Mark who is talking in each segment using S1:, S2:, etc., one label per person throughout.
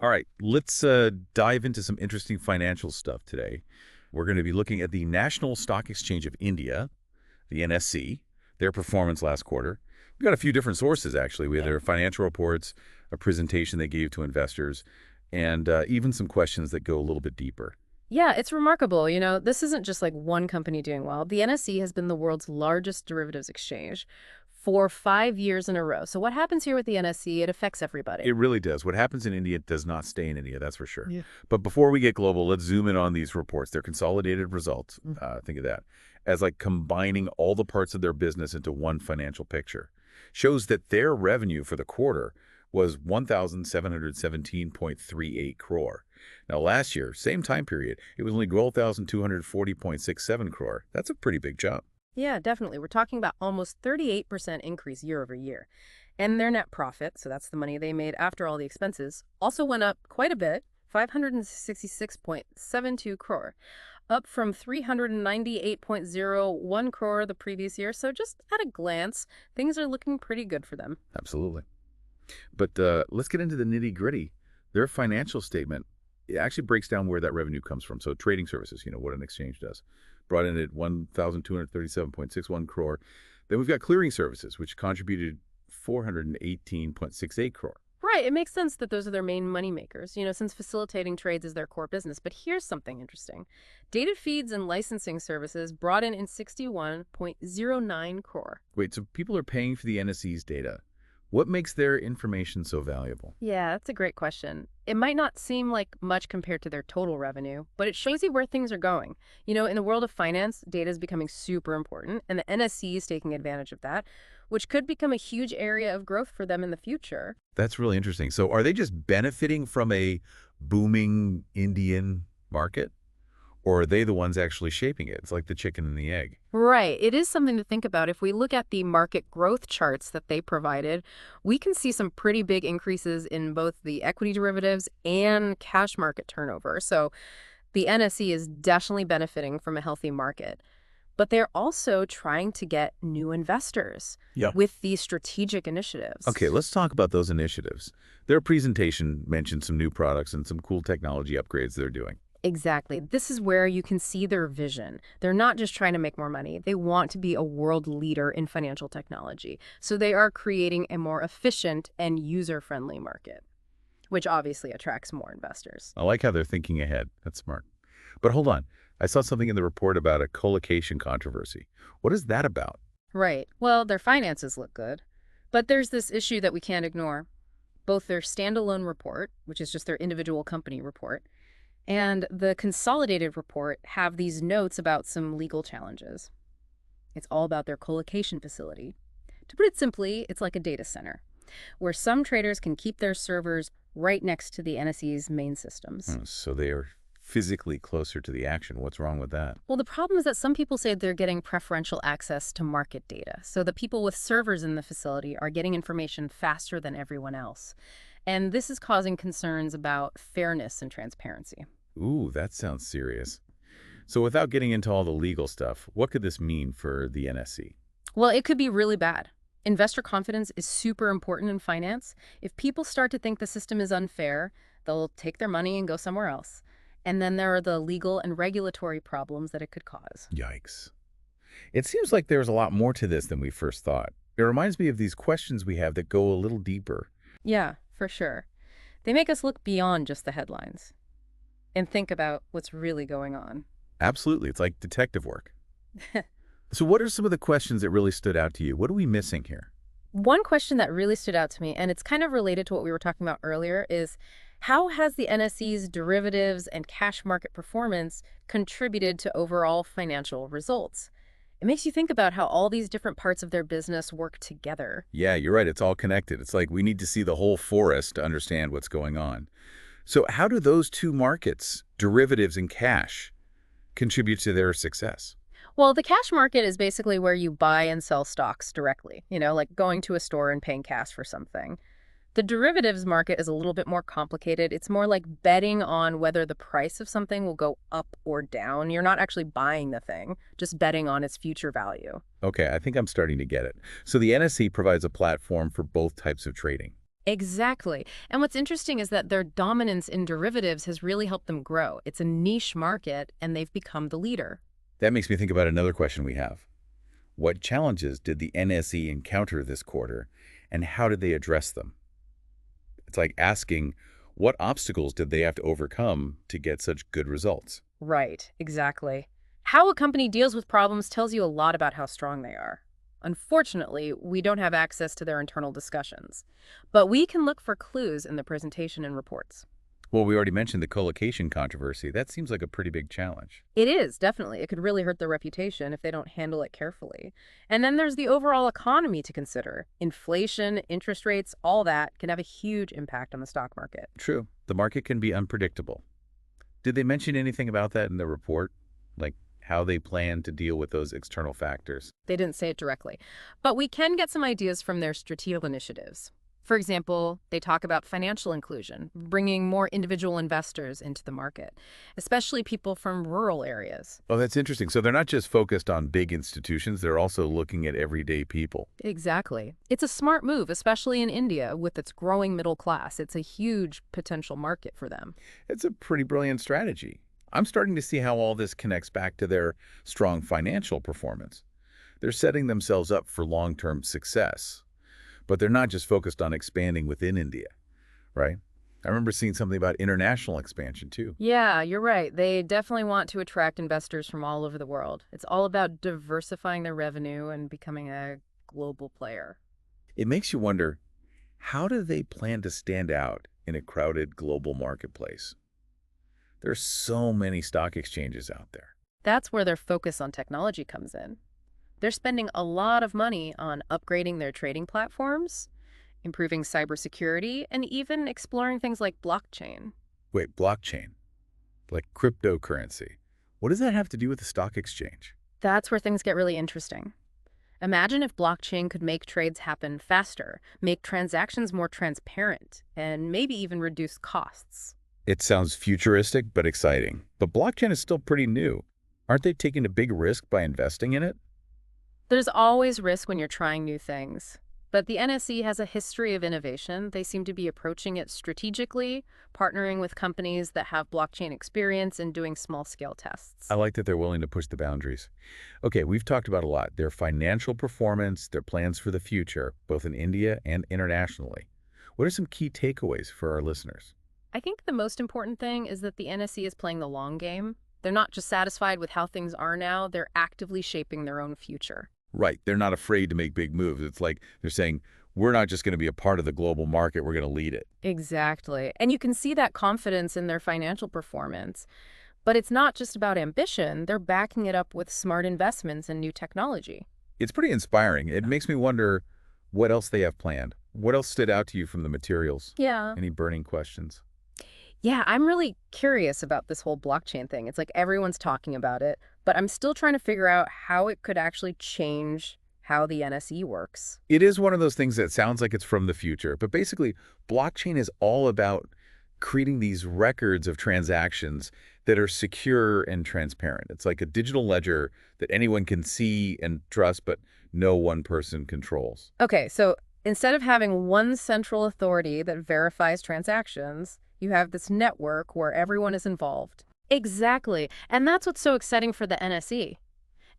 S1: All right, let's dive into some interesting financial stuff today. We're going to be looking at the National Stock Exchange of India, the NSE, their performance last quarter. We've got a few different sources, actually. We have their financial reports, a presentation they gave to investors, and even some questions that go a little bit deeper.
S2: Yeah, it's remarkable. This isn't just like one company doing well. The NSE has been the world's largest derivatives exchange for 5 years in a row. So what happens here with the NSE, it affects everybody.
S1: It really does. What happens in India does not stay in India, that's for sure.
S2: Yeah.
S1: But before we get global, let's zoom in on these reports. They're consolidated results. Think of that as like combining all the parts of their business into one financial picture. Shows that their revenue for the quarter was 1,717.38 crore. Now, last year, same time period, it was only 12,240.67 crore. That's a pretty big jump.
S2: Yeah, definitely. We're talking about almost 38% increase year over year. And their net profit, so that's the money they made after all the expenses, also went up quite a bit, 566.72 crore, up from 398.01 crore the previous year. So just at a glance, things are looking pretty good for them.
S1: Absolutely. But let's get into the nitty-gritty. Their financial statement, it actually breaks down where that revenue comes from. So trading services, what an exchange does, brought in at 1,237.61 crore. Then we've got clearing services, which contributed 418.68 crore.
S2: Right. It makes sense that those are their main money makers, since facilitating trades is their core business. But here's something interesting. Data feeds and licensing services brought in 61.09 crore.
S1: Wait, so people are paying for the NSE's data. What makes their information so valuable?
S2: Yeah, that's a great question. It might not seem like much compared to their total revenue, but it shows you where things are going. In the world of finance, data is becoming super important, and the NSE is taking advantage of that, which could become a huge area of growth for them in the future.
S1: That's really interesting. So are they just benefiting from a booming Indian market? Or are they the ones actually shaping it? It's like the chicken and the egg.
S2: Right. It is something to think about. If we look at the market growth charts that they provided, we can see some pretty big increases in both the equity derivatives and cash market turnover. So the NSE is definitely benefiting from a healthy market. But they're also trying to get new investors
S1: Yeah.
S2: with these strategic initiatives.
S1: Okay, let's talk about those initiatives. Their presentation mentioned some new products and some cool technology upgrades they're doing.
S2: Exactly. This is where you can see their vision. They're not just trying to make more money. They want to be a world leader in financial technology. So they are creating a more efficient and user-friendly market, which obviously attracts more investors.
S1: I like how they're thinking ahead. That's smart. But hold on. I saw something in the report about a colocation controversy. What is that about?
S2: Right. Well, their finances look good. But there's this issue that we can't ignore. Both their standalone report, which is just their individual company report, and the consolidated report have these notes about some legal challenges. It's all about their colocation facility. To put it simply, it's like a data center, where some traders can keep their servers right next to the NSE's main systems.
S1: So they are physically closer to the action. What's wrong with that?
S2: Well, the problem is that some people say they're getting preferential access to market data. So the people with servers in the facility are getting information faster than everyone else. And this is causing concerns about fairness and transparency.
S1: Ooh, that sounds serious. So without getting into all the legal stuff, what could this mean for the NSE?
S2: Well, it could be really bad. Investor confidence is super important in finance. If people start to think the system is unfair, they'll take their money and go somewhere else. And then there are the legal and regulatory problems that it could cause.
S1: Yikes. It seems like there's a lot more to this than we first thought. It reminds me of these questions we have that go a little deeper.
S2: Yeah, for sure. They make us look beyond just the headlines and think about what's really going on.
S1: Absolutely. It's like detective work. So what are some of the questions that really stood out to you? What are we missing here?
S2: One question that really stood out to me, and it's kind of related to what we were talking about earlier, is how has the NSE's derivatives and cash market performance contributed to overall financial results? It makes you think about how all these different parts of their business work together.
S1: Yeah, you're right. It's all connected. It's like we need to see the whole forest to understand what's going on. So how do those two markets, derivatives and cash, contribute to their success?
S2: Well, the cash market is basically where you buy and sell stocks directly, like going to a store and paying cash for something. The derivatives market is a little bit more complicated. It's more like betting on whether the price of something will go up or down. You're not actually buying the thing, just betting on its future value.
S1: Okay, I think I'm starting to get it. So the NSE provides a platform for both types of trading.
S2: Exactly. And what's interesting is that their dominance in derivatives has really helped them grow. It's a niche market, and they've become the leader.
S1: That makes me think about another question we have. What challenges did the NSE encounter this quarter, and how did they address them? It's like asking, what obstacles did they have to overcome to get such good results?
S2: Right, exactly. How a company deals with problems tells you a lot about how strong they are. Unfortunately, we don't have access to their internal discussions, but we can look for clues in the presentation and reports.
S1: Well, we already mentioned the colocation controversy. That seems like a pretty big challenge.
S2: It is, definitely. It could really hurt their reputation if they don't handle it carefully. And then there's the overall economy to consider. Inflation, interest rates, all that can have a huge impact on the stock market.
S1: True. The market can be unpredictable. Did they mention anything about that in the report? Like how they plan to deal with those external factors?
S2: They didn't say it directly, but we can get some ideas from their strategic initiatives. For example, they talk about financial inclusion, bringing more individual investors into the market, especially people from rural areas.
S1: Oh, that's interesting. So they're not just focused on big institutions, they're also looking at everyday people.
S2: Exactly. It's a smart move, especially in India with its growing middle class. It's a huge potential market for them.
S1: It's a pretty brilliant strategy. I'm starting to see how all this connects back to their strong financial performance. They're setting themselves up for long-term success. But they're not just focused on expanding within India, right? I remember seeing something about international expansion too.
S2: Yeah, you're right. They definitely want to attract investors from all over the world. It's all about diversifying their revenue and becoming a global player.
S1: It makes you wonder, how do they plan to stand out in a crowded global marketplace? There's so many stock exchanges out there.
S2: That's where their focus on technology comes in. They're spending a lot of money on upgrading their trading platforms, improving cybersecurity, and even exploring things like blockchain.
S1: Wait, blockchain, like cryptocurrency. What does that have to do with the stock exchange?
S2: That's where things get really interesting. Imagine if blockchain could make trades happen faster, make transactions more transparent, and maybe even reduce costs.
S1: It sounds futuristic but exciting. But blockchain is still pretty new. Aren't they taking a big risk by investing in it?
S2: There's always risk when you're trying new things. But the NSE has a history of innovation. They seem to be approaching it strategically, partnering with companies that have blockchain experience and doing small-scale tests.
S1: I like that they're willing to push the boundaries. Okay, we've talked about a lot. Their financial performance, their plans for the future, both in India and internationally. What are some key takeaways for our listeners?
S2: I think the most important thing is that the NSE is playing the long game. They're not just satisfied with how things are now, they're actively shaping their own future.
S1: Right, they're not afraid to make big moves. It's like they're saying, we're not just going to be a part of the global market, we're going to lead it.
S2: Exactly. And you can see that confidence in their financial performance. But it's not just about ambition. They're backing it up with smart investments and new technology.
S1: It's pretty inspiring. It makes me wonder what else they have planned. What else stood out to you from the materials?
S2: Yeah.
S1: Any burning questions?
S2: Yeah, I'm really curious about this whole blockchain thing. It's like everyone's talking about it, but I'm still trying to figure out how it could actually change how the NSE works.
S1: It is one of those things that sounds like it's from the future, but basically, blockchain is all about creating these records of transactions that are secure and transparent. It's like a digital ledger that anyone can see and trust, but no one person controls.
S2: Okay, so instead of having one central authority that verifies transactions, you have this network where everyone is involved. Exactly. And that's what's so exciting for the NSE.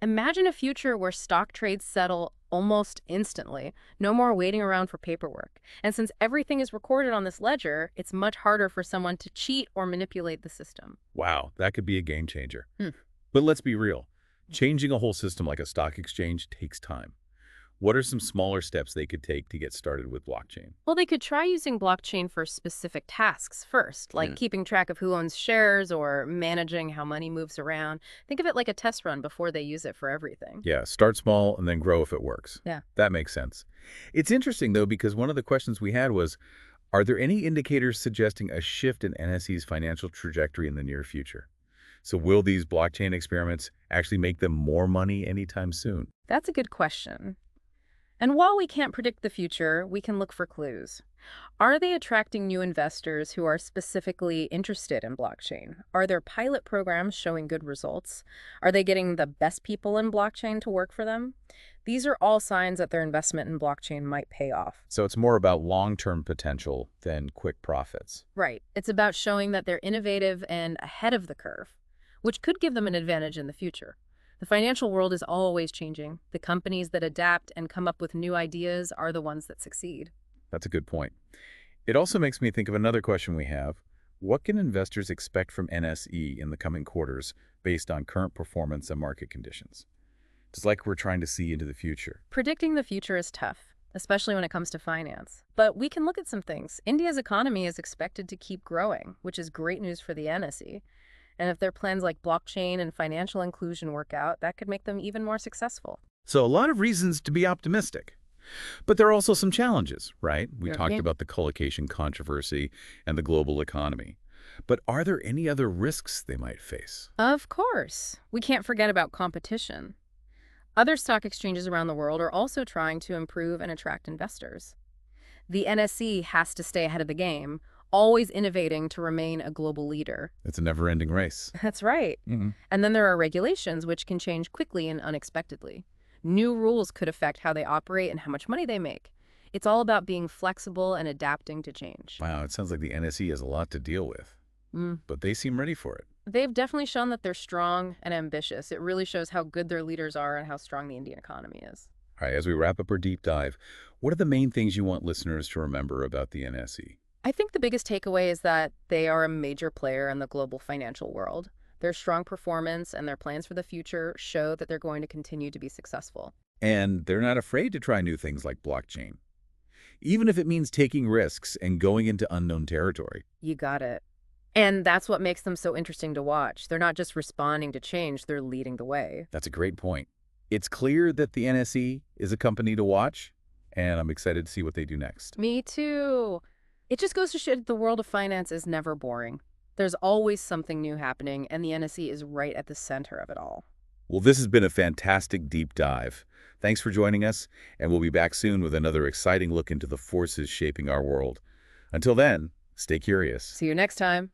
S2: Imagine a future where stock trades settle almost instantly, no more waiting around for paperwork. And since everything is recorded on this ledger, it's much harder for someone to cheat or manipulate the system.
S1: Wow, that could be a game changer. But let's be real. Changing a whole system like a stock exchange takes time. What are some smaller steps they could take to get started with blockchain?
S2: Well, they could try using blockchain for specific tasks first, like keeping track of who owns shares or managing how money moves around. Think of it like a test run before they use it for everything.
S1: Yeah, start small and then grow if it works.
S2: Yeah.
S1: That makes sense. It's interesting, though, because one of the questions we had was, are there any indicators suggesting a shift in NSE's financial trajectory in the near future? So will these blockchain experiments actually make them more money anytime soon?
S2: That's a good question. And while we can't predict the future, we can look for clues. Are they attracting new investors who are specifically interested in blockchain? Are their pilot programs showing good results? Are they getting the best people in blockchain to work for them? These are all signs that their investment in blockchain might pay off.
S1: So it's more about long-term potential than quick profits.
S2: Right. It's about showing that they're innovative and ahead of the curve, which could give them an advantage in the future. The financial world is always changing. The companies that adapt and come up with new ideas are the ones that succeed.
S1: That's a good point. It also makes me think of another question we have. What can investors expect from NSE in the coming quarters based on current performance and market conditions? It's like we're trying to see into the future.
S2: Predicting the future is tough, especially when it comes to finance. But we can look at some things. India's economy is expected to keep growing, which is great news for the NSE. And if their plans like blockchain and financial inclusion work out, that could make them even more successful.
S1: So a lot of reasons to be optimistic. But there are also some challenges, right? We talked
S2: Okay.
S1: about the colocation controversy and the global economy. But are there any other risks they might face?
S2: Of course. We can't forget about competition. Other stock exchanges around the world are also trying to improve and attract investors. The NSE has to stay ahead of the game, always innovating to remain a global leader.
S1: It's a never-ending race.
S2: That's right.
S1: Mm-hmm.
S2: And then there are regulations which can change quickly and unexpectedly. New rules could affect how they operate and how much money they make. It's all about being flexible and adapting to change.
S1: Wow, it sounds like the NSE has a lot to deal with. But they seem ready for it.
S2: They've definitely shown that they're strong and ambitious. It really shows how good their leaders are and how strong the Indian economy is.
S1: All right, as we wrap up our deep dive, what are the main things you want listeners to remember about the NSE?
S2: I think the biggest takeaway is that they are a major player in the global financial world. Their strong performance and their plans for the future show that they're going to continue to be successful.
S1: And they're not afraid to try new things like blockchain, even if it means taking risks and going into unknown territory.
S2: You got it. And that's what makes them so interesting to watch. They're not just responding to change, they're leading the way.
S1: That's a great point. It's clear that the NSE is a company to watch, and I'm excited to see what they do next.
S2: Me too. It just goes to show that the world of finance is never boring. There's always something new happening, and the NSE is right at the center of it all.
S1: Well, this has been a fantastic deep dive. Thanks for joining us, and we'll be back soon with another exciting look into the forces shaping our world. Until then, stay curious.
S2: See you next time.